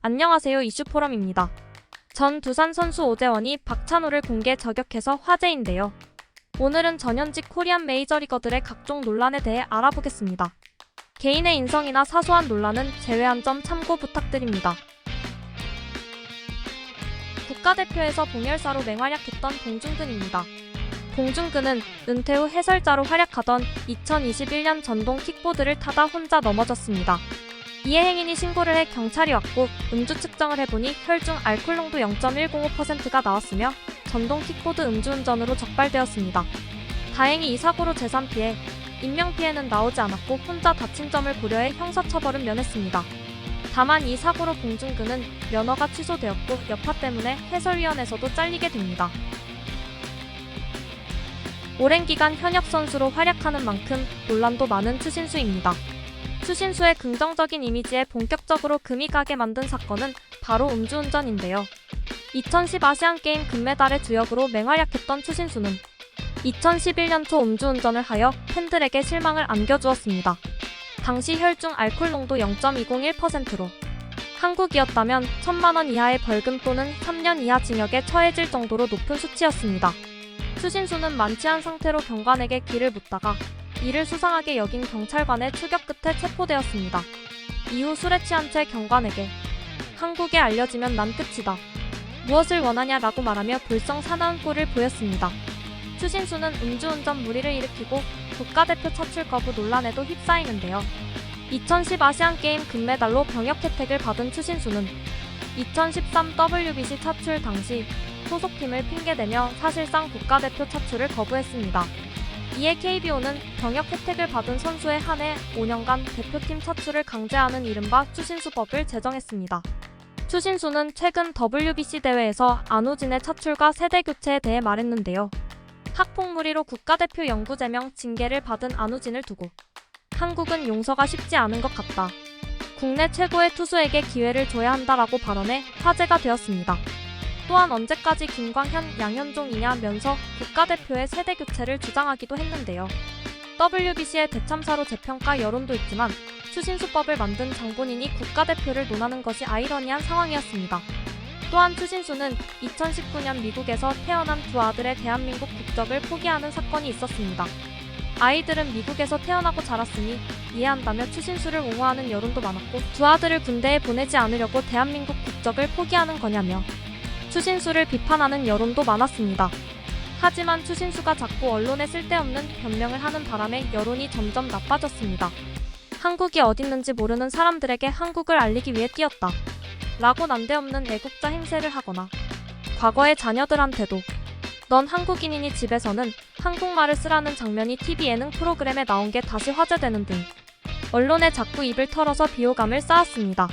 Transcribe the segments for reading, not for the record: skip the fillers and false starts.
안녕하세요. 이슈포럼입니다. 전 두산 선수 오재원이 박찬호를 공개 저격해서 화제인데요. 오늘은 전현직 코리안 메이저리거들의 각종 논란에 대해 알아보겠습니다. 개인의 인성이나 사소한 논란은 제외한 점 참고 부탁드립니다. 국가대표에서 봉열사로 맹활약했던 봉중근입니다. 봉중근은 은퇴 후 해설자로 활약하던 2021년 전동 킥보드를 타다 혼자 넘어졌습니다. 이에 행인이 신고를 해 경찰이 왔고 음주 측정을 해보니 혈중 알코올 농도 0.105%가 나왔으며 전동 킥보드 음주운전으로 적발되었습니다. 다행히 이 사고로 재산 피해, 인명 피해는 나오지 않았고 혼자 다친 점을 고려해 형사처벌은 면했습니다. 다만 이 사고로 봉중근은 면허가 취소되었고 여파 때문에 해설위원회에서도 잘리게 됩니다. 오랜 기간 현역 선수로 활약하는 만큼 논란도 많은 추신수입니다. 추신수의 긍정적인 이미지에 본격적으로 금이 가게 만든 사건은 바로 음주운전인데요. 2010 아시안게임 금메달의 주역으로 맹활약했던 추신수는 2011년 초 음주운전을 하여 팬들에게 실망을 안겨주었습니다. 당시 혈중 알코올 농도 0.201%로 한국이었다면 1,000만원 이하의 벌금 또는 3년 이하 징역에 처해질 정도로 높은 수치였습니다. 추신수는 만취한 상태로 경관에게 귀를 묻다가 이를 수상하게 여긴 경찰관의 추격 끝에 체포되었습니다. 이후 술에 취한 채 경관에게 한국에 알려지면 난 끝이다. 무엇을 원하냐라고 말하며 불성 사나운 꼴을 보였습니다. 추신수는 음주운전 물의를 일으키고 국가대표 차출 거부 논란에도 휩싸이는데요. 2010 아시안게임 금메달로 병역 혜택을 받은 추신수는 2013 WBC 차출 당시 소속팀을 핑계대며 사실상 국가대표 차출을 거부했습니다. 이에 KBO는 병역 혜택을 받은 선수에 한해 5년간 대표팀 차출을 강제하는 이른바 추신수법을 제정했습니다. 추신수는 최근 WBC 대회에서 안우진의 차출과 세대 교체에 대해 말했는데요. 학폭물의로 국가대표 영구 제명 징계를 받은 안우진을 두고 한국은 용서가 쉽지 않은 것 같다. 국내 최고의 투수에게 기회를 줘야 한다라고 발언해 화제가 되었습니다. 또한 언제까지 김광현, 양현종이냐면서 국가대표의 세대 교체를 주장하기도 했는데요. WBC의 대참사로 재평가 여론도 있지만 추신수법을 만든 장본인이 국가대표를 논하는 것이 아이러니한 상황이었습니다. 또한 추신수는 2019년 미국에서 태어난 두 아들의 대한민국 국적을 포기하는 사건이 있었습니다. 아이들은 미국에서 태어나고 자랐으니 이해한다며 추신수를 옹호하는 여론도 많았고 두 아들을 군대에 보내지 않으려고 대한민국 국적을 포기하는 거냐며 추신수를 비판하는 여론도 많았습니다. 하지만 추신수가 자꾸 언론에 쓸데없는 변명을 하는 바람에 여론이 점점 나빠졌습니다. 한국이 어딨는지 모르는 사람들에게 한국을 알리기 위해 뛰었다. 라고 난데없는 애국자 행세를 하거나 과거의 자녀들한테도 넌 한국인이니 집에서는 한국말을 쓰라는 장면이 TV 예능 프로그램에 나온 게 다시 화제되는 등 언론에 자꾸 입을 털어서 비호감을 쌓았습니다.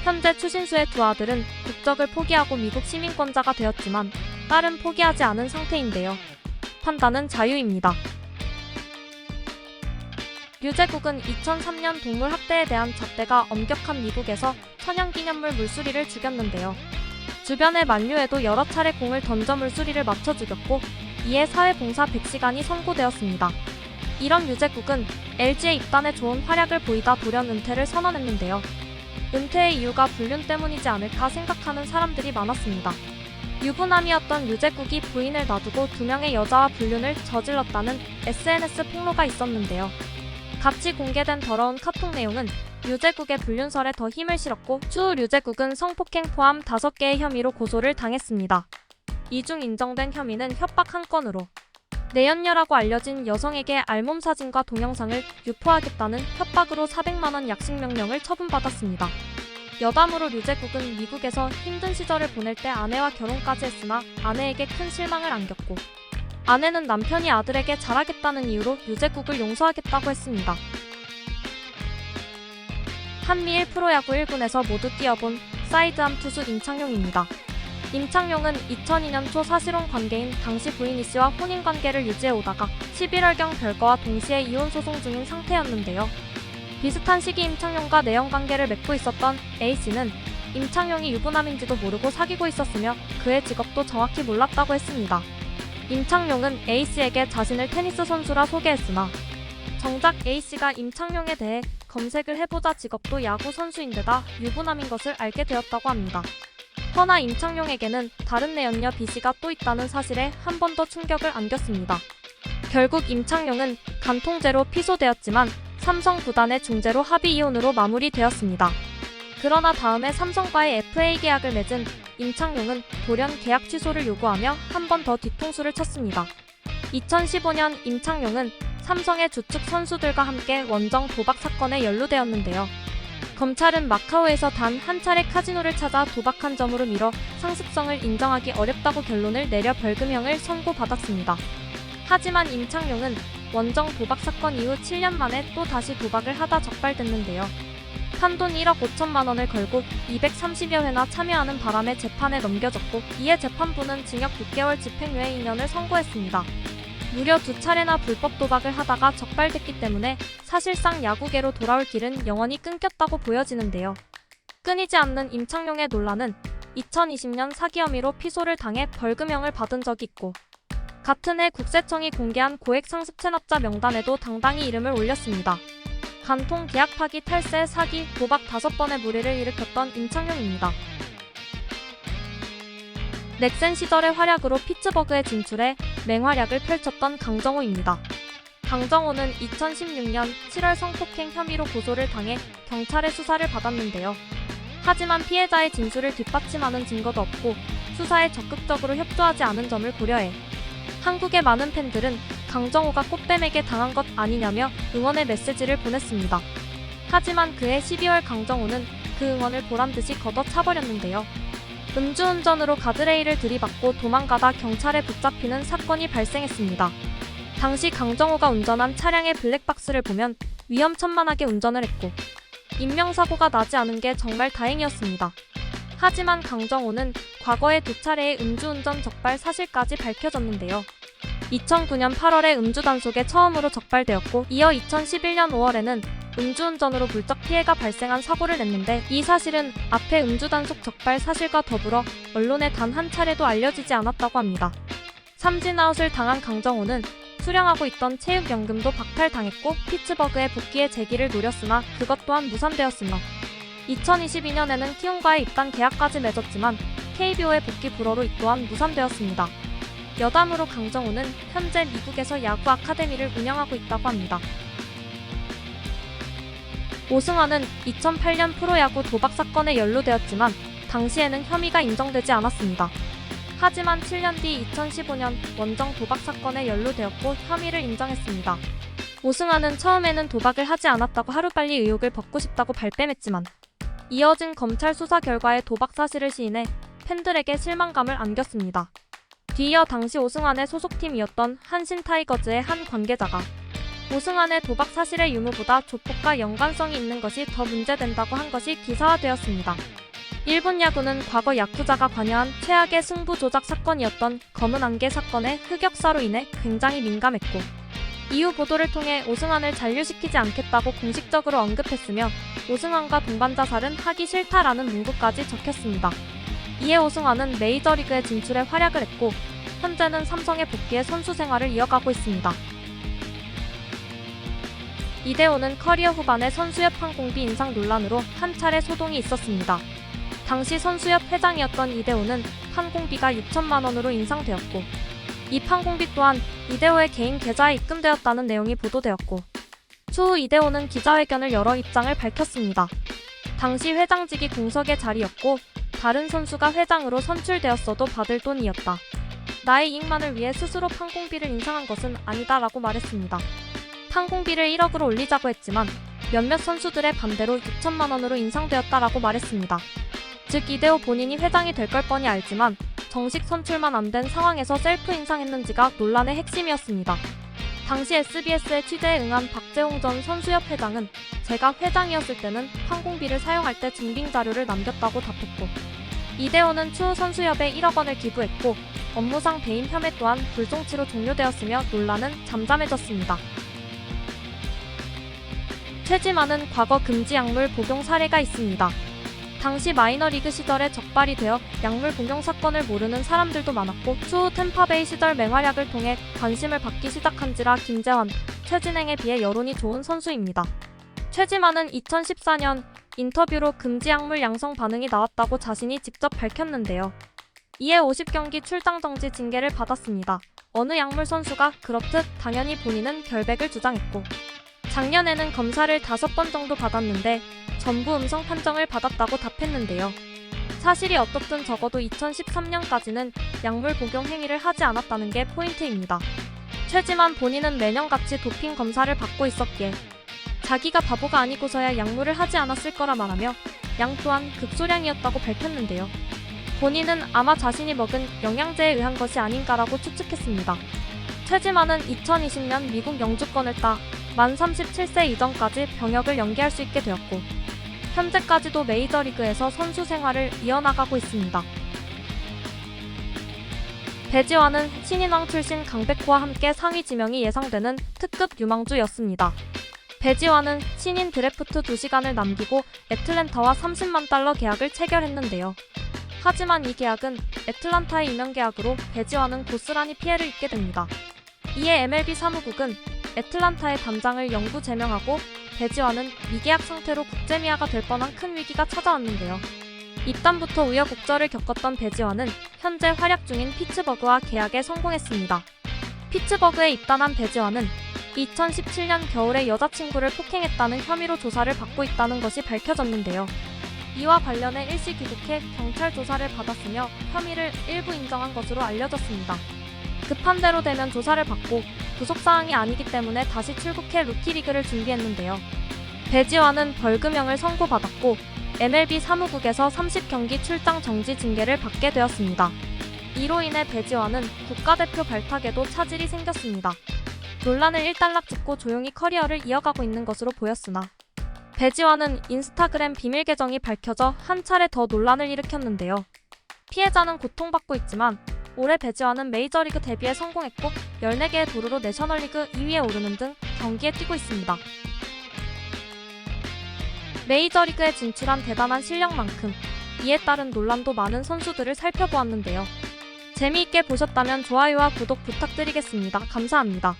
현재 추신수의 두 아들은 국적을 포기하고 미국 시민권자가 되었지만 딸은 포기하지 않은 상태인데요. 판단은 자유입니다. 류제국은 2003년 동물 학대에 대한 잣대가 엄격한 미국에서 천연기념물 물수리를 죽였는데요. 주변의 만류에도 여러 차례 공을 던져 물수리를 맞춰 죽였고 이에 사회봉사 100시간이 선고되었습니다. 이런 류제국은 LG에 입단해 좋은 활약을 보이다 돌연 은퇴를 선언했는데요. 은퇴의 이유가 불륜 때문이지 않을까 생각하는 사람들이 많았습니다. 유부남이었던 류제국이 부인을 놔두고 2명의 여자와 불륜을 저질렀다는 SNS 폭로가 있었는데요. 같이 공개된 더러운 카톡 내용은 류제국의 불륜설에 더 힘을 실었고 추후 류제국은 성폭행 포함 5개의 혐의로 고소를 당했습니다. 이 중 인정된 혐의는 협박 한 건으로 내연녀라고 알려진 여성에게 알몸 사진과 동영상을 유포하겠다는 협박으로 400만원 약식명령을 처분받았습니다. 여담으로 류제국은 미국에서 힘든 시절을 보낼 때 아내와 결혼까지 했으나 아내에게 큰 실망을 안겼고 아내는 남편이 아들에게 잘하겠다는 이유로 류제국을 용서하겠다고 했습니다. 한미일 프로야구 1군에서 모두 뛰어본 사이드암 투수 임창용입니다. 임창용은 2002년 초 사실혼 관계인 당시 부인 A씨와 혼인관계를 유지해오다가 11월경 별거와 동시에 이혼 소송 중인 상태였는데요. 비슷한 시기 임창용과 내연관계를 맺고 있었던 A씨는 임창용이 유부남인지도 모르고 사귀고 있었으며 그의 직업도 정확히 몰랐다고 했습니다. 임창용은 A씨에게 자신을 테니스 선수라 소개했으나 정작 A씨가 임창용에 대해 검색을 해보자 직업도 야구 선수인데다 유부남인 것을 알게 되었다고 합니다. 허나 임창용에게는 다른 내연녀 B씨가 또 있다는 사실에 한 번 더 충격을 안겼습니다. 결국 임창용은 간통죄로 피소되었지만 삼성 구단의 중재로 합의 이혼으로 마무리되었습니다. 그러나 다음에 삼성과의 FA 계약을 맺은 임창용은 돌연 계약 취소를 요구하며 한 번 더 뒤통수를 쳤습니다. 2015년 임창용은 삼성의 주축 선수들과 함께 원정 도박 사건에 연루되었는데요. 검찰은 마카오에서 단 한 차례 카지노를 찾아 도박한 점으로 미뤄 상습성을 인정하기 어렵다고 결론을 내려 벌금형을 선고받았습니다. 하지만 임창용은 원정 도박 사건 이후 7년 만에 또 다시 도박을 하다 적발됐는데요. 판돈 1억 5천만 원을 걸고 230여 회나 참여하는 바람에 재판에 넘겨졌고 이에 재판부는 징역 6개월 집행유예 2년을 선고했습니다. 무려 2차례나 불법 도박을 하다가 적발됐기 때문에 사실상 야구계로 돌아올 길은 영원히 끊겼다고 보여지는데요. 끊이지 않는 임창용의 논란은 2020년 사기 혐의로 피소를 당해 벌금형을 받은 적이 있고 같은 해 국세청이 공개한 고액 상습 체납자 명단에도 당당히 이름을 올렸습니다. 간통, 계약 파기, 탈세, 사기, 도박 5번의 무리를 일으켰던 임창용입니다. 넥센 시절의 활약으로 피츠버그에 진출해 맹활약을 펼쳤던 강정호입니다. 강정호는 2016년 7월 성폭행 혐의로 고소를 당해 경찰의 수사를 받았는데요. 하지만 피해자의 진술을 뒷받침하는 증거도 없고 수사에 적극적으로 협조하지 않은 점을 고려해 한국의 많은 팬들은 강정호가 꽃뱀에게 당한 것 아니냐며 응원의 메시지를 보냈습니다. 하지만 그해 12월 강정호는 그 응원을 보란듯이 걷어차버렸는데요. 음주운전으로 가드레일을 들이받고 도망가다 경찰에 붙잡히는 사건이 발생했습니다. 당시 강정호가 운전한 차량의 블랙박스를 보면 위험천만하게 운전을 했고 인명사고가 나지 않은 게 정말 다행이었습니다. 하지만 강정호는 과거에 2차례의 음주운전 적발 사실까지 밝혀졌는데요. 2009년 8월에 음주단속에 처음으로 적발되었고 이어 2011년 5월에는 음주운전으로 물적 피해가 발생한 사고를 냈는데 이 사실은 앞에 음주단속 적발 사실과 더불어 언론에 단 한 차례도 알려지지 않았다고 합니다. 삼진아웃을 당한 강정호는 수령하고 있던 체육연금도 박탈당했고 피츠버그에 복귀의 재기를 노렸으나 그것 또한 무산되었으며 2022년에는 키움과의 입단 계약까지 맺었지만 KBO의 복귀 불허로 이 또한 무산되었습니다. 여담으로 강정호는 현재 미국에서 야구 아카데미를 운영하고 있다고 합니다. 오승환은 2008년 프로야구 도박 사건에 연루되었지만 당시에는 혐의가 인정되지 않았습니다. 하지만 7년 뒤 2015년 원정 도박 사건에 연루되었고 혐의를 인정했습니다. 오승환은 처음에는 도박을 하지 않았다고 하루빨리 의혹을 벗고 싶다고 발뺌했지만 이어진 검찰 수사 결과에 도박 사실을 시인해 팬들에게 실망감을 안겼습니다. 뒤이어 당시 오승환의 소속팀이었던 한신 타이거즈의 한 관계자가 오승환의 도박 사실의 유무보다 조폭과 연관성이 있는 것이 더 문제된다고 한 것이 기사화되었습니다. 일본 야구는 과거 야쿠자가 관여한 최악의 승부 조작 사건이었던 검은 안개 사건의 흑역사로 인해 굉장히 민감했고 이후 보도를 통해 오승환을 잔류시키지 않겠다고 공식적으로 언급했으며 오승환과 동반 자살은 하기 싫다라는 문구까지 적혔습니다. 이에 오승환은 메이저리그에 진출해 활약을 했고 현재는 삼성에 복귀해 선수 생활을 이어가고 있습니다. 이대호는 커리어 후반에 선수협 항공비 인상 논란으로 한 차례 소동이 있었습니다. 당시 선수협 회장이었던 이대호는 항공비가 6천만 원으로 인상되었고 이 항공비 또한 이대호의 개인 계좌에 입금되었다는 내용이 보도되었고 추후 이대호는 기자회견을 열어 입장을 밝혔습니다. 당시 회장직이 공석의 자리였고 다른 선수가 회장으로 선출되었어도 받을 돈이었다. 나의 이익만을 위해 스스로 항공비를 인상한 것은 아니다라고 말했습니다. 항공비를 1억으로 올리자고 했지만 몇몇 선수들의 반대로 6천만 원으로 인상되었다라고 말했습니다. 즉 이대호 본인이 회장이 될 걸 뻔히 알지만 정식 선출만 안 된 상황에서 셀프 인상했는지가 논란의 핵심이었습니다. 당시 SBS의 취재에 응한 박재홍 전 선수협 회장은 제가 회장이었을 때는 항공비를 사용할 때 증빙 자료를 남겼다고 답했고 이대호는 추후 선수협에 1억 원을 기부했고 업무상 배임 혐의 또한 불송치로 종료되었으며 논란은 잠잠해졌습니다. 최지만은 과거 금지 약물 복용 사례가 있습니다. 당시 마이너리그 시절에 적발이 되어 약물 복용 사건을 모르는 사람들도 많았고 추후 템파베이 시절 맹활약을 통해 관심을 받기 시작한지라 김재환, 최진행에 비해 여론이 좋은 선수입니다. 최지만은 2014년 인터뷰로 금지 약물 양성 반응이 나왔다고 자신이 직접 밝혔는데요. 이에 50경기 출장 정지 징계를 받았습니다. 어느 약물 선수가 그렇듯 당연히 본인은 결백을 주장했고, 작년에는 검사를 5번 정도 받았는데 전부 음성 판정을 받았다고 답했는데요. 사실이 어떻든 적어도 2013년까지는 약물 복용 행위를 하지 않았다는 게 포인트입니다. 최지만 본인은 매년같이 도핑 검사를 받고 있었기에 자기가 바보가 아니고서야 약물을 하지 않았을 거라 말하며 양 또한 극소량이었다고 밝혔는데요. 본인은 아마 자신이 먹은 영양제에 의한 것이 아닌가라고 추측했습니다. 최지만은 2020년 미국 영주권을 따 만 37세 이전까지 병역을 연기할 수 있게 되었고, 현재까지도 메이저리그에서 선수 생활을 이어나가고 있습니다. 배지환은 신인왕 출신 강백호와 함께 상위 지명이 예상되는 특급 유망주였습니다. 배지환은 신인 드래프트 2시간을 남기고 애틀랜타와 30만 달러 계약을 체결했는데요. 하지만 이 계약은 애틀랜타의 임명 계약으로 배지환은 고스란히 피해를 입게 됩니다. 이에 MLB 사무국은 애틀랜타의 단장을 영구 제명하고 배지환은 미계약 상태로 국제미아가 될 뻔한 큰 위기가 찾아왔는데요. 입단부터 우여곡절을 겪었던 배지환은 현재 활약 중인 피츠버그와 계약에 성공했습니다. 피츠버그에 입단한 배지환은 2017년 겨울에 여자친구를 폭행했다는 혐의로 조사를 받고 있다는 것이 밝혀졌는데요. 이와 관련해 일시 귀국해 경찰 조사를 받았으며 혐의를 일부 인정한 것으로 알려졌습니다. 급한 대로 되면 조사를 받고 구속사항이 아니기 때문에 다시 출국해 루키리그를 준비했는데요. 배지환은 벌금형을 선고받았고 MLB 사무국에서 30경기 출장 정지 징계를 받게 되었습니다. 이로 인해 배지환은 국가대표 발탁에도 차질이 생겼습니다. 논란을 일단락짓고 조용히 커리어를 이어가고 있는 것으로 보였으나, 배지환은 인스타그램 비밀 계정이 밝혀져 한 차례 더 논란을 일으켰는데요. 피해자는 고통받고 있지만 올해 배지환은 메이저리그 데뷔에 성공했고 14개의 도루로 내셔널리그 2위에 오르는 등 경기에 뛰고 있습니다. 메이저리그에 진출한 대단한 실력만큼 이에 따른 논란도 많은 선수들을 살펴보았는데요. 재미있게 보셨다면 좋아요와 구독 부탁드리겠습니다. 감사합니다.